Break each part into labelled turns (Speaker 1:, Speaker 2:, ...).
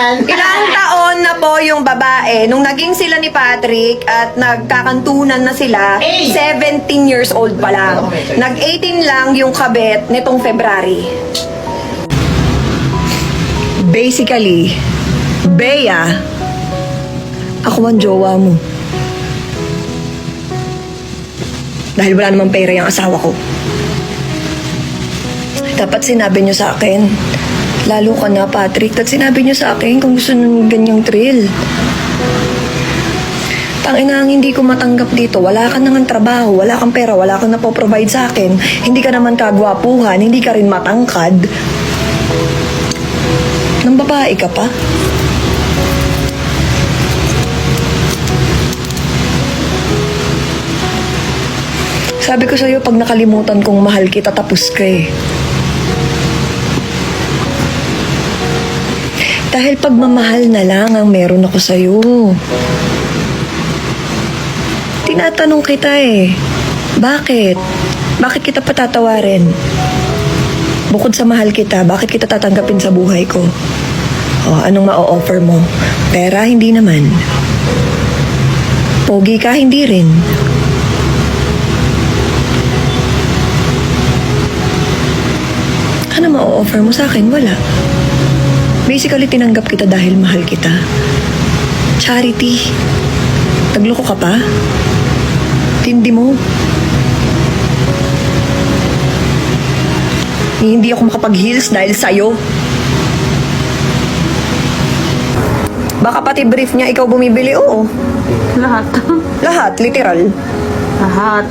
Speaker 1: yan.
Speaker 2: Ilang taon na po yung babae nung naging sila ni Patrick at nagkakantunan na sila, 17 years old pa lang. Nag-18 lang yung kabet nitong February. Basically, Bea, ako ang jowa mo. Dahil wala namang pera yung asawa ko. Dapat sinabi niyo sa akin. Lalo ka na, Patrick. Dapat sinabi niyo sa akin kung gusto ng ganyang thrill. Tangina, ang hindi ko matanggap dito. Wala ka nang trabaho, wala kang pera, wala kang napoprovide sa akin. Hindi ka naman kagwapuhan, hindi ka rin matangkad. Nang babae ka pa? Sabi ko sa'yo, pag nakalimutan kong mahal kita, tapos ka eh. Dahil pagmamahal na lang ang meron ako sa'yo. Tinatanong kita eh. Bakit? Bakit kita patatawarin? Bukod sa mahal kita, bakit kita tatanggapin sa buhay ko? O, anong ma-offer mo? Pera, hindi naman. Pogi ka, hindi rin. Ano ma-offer mo sa akin? Wala. Basically, tinanggap kita dahil mahal kita. Charity. Nagloko ka pa? Tindi mo. Hindi ako makapag-heals dahil sa'yo. Baka pati brief niya ikaw bumibili, oo.
Speaker 1: Lahat.
Speaker 2: Lahat, literal.
Speaker 1: Lahat.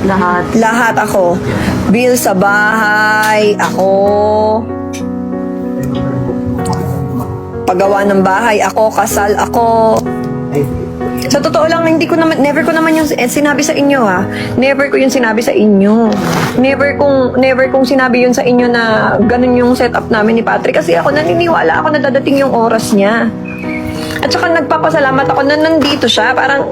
Speaker 2: Lahat ako. Bill sa bahay, ako. Paggawa ng bahay, ako. Kasal, ako. Sa totoo lang, never ko naman yung sinabi sa inyo, ha. Never ko yung sinabi sa inyo. Never kong sinabi yun sa inyo na ganun yung setup namin ni Patrick. Kasi ako naniniwala ako na dadating yung oras niya. At saka nagpapasalamat ako na nandito siya. Parang,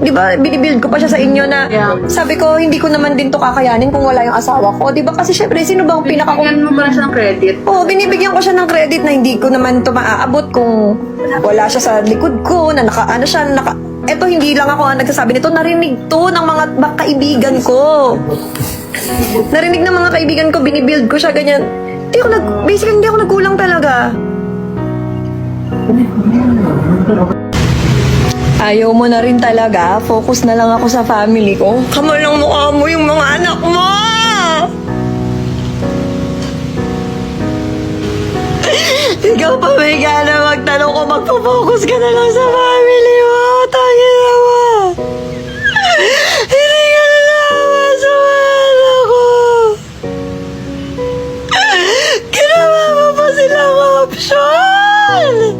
Speaker 2: di ba, binibuild ko pa siya sa inyo na sabi ko, hindi ko naman din to kakayanin kung wala yung asawa ko. Di ba? Kasi syempre, sino bang
Speaker 1: Binigyan mo ba siya ng credit?
Speaker 2: Oo, binibigyan ko siya ng credit na hindi ko naman to maaabot kung wala siya sa likod ko, na eto, hindi lang ako ang nagsasabi nito, narinig to ng mga kaibigan ko. Narinig ng mga kaibigan ko, binibuild ko siya, ganyan. Basically, hindi ako nagkulang talaga. Ayaw mo na rin talaga, focus na lang ako sa family ko. Kamal ng mukha mo yung mga anak mo! Ikaw pa may gana magtanong kung magpo-focus ka na lang sa family mo. Tangin na mo. Hindi ka na naman sa mga anak ko. Ginawa mo pa silang option.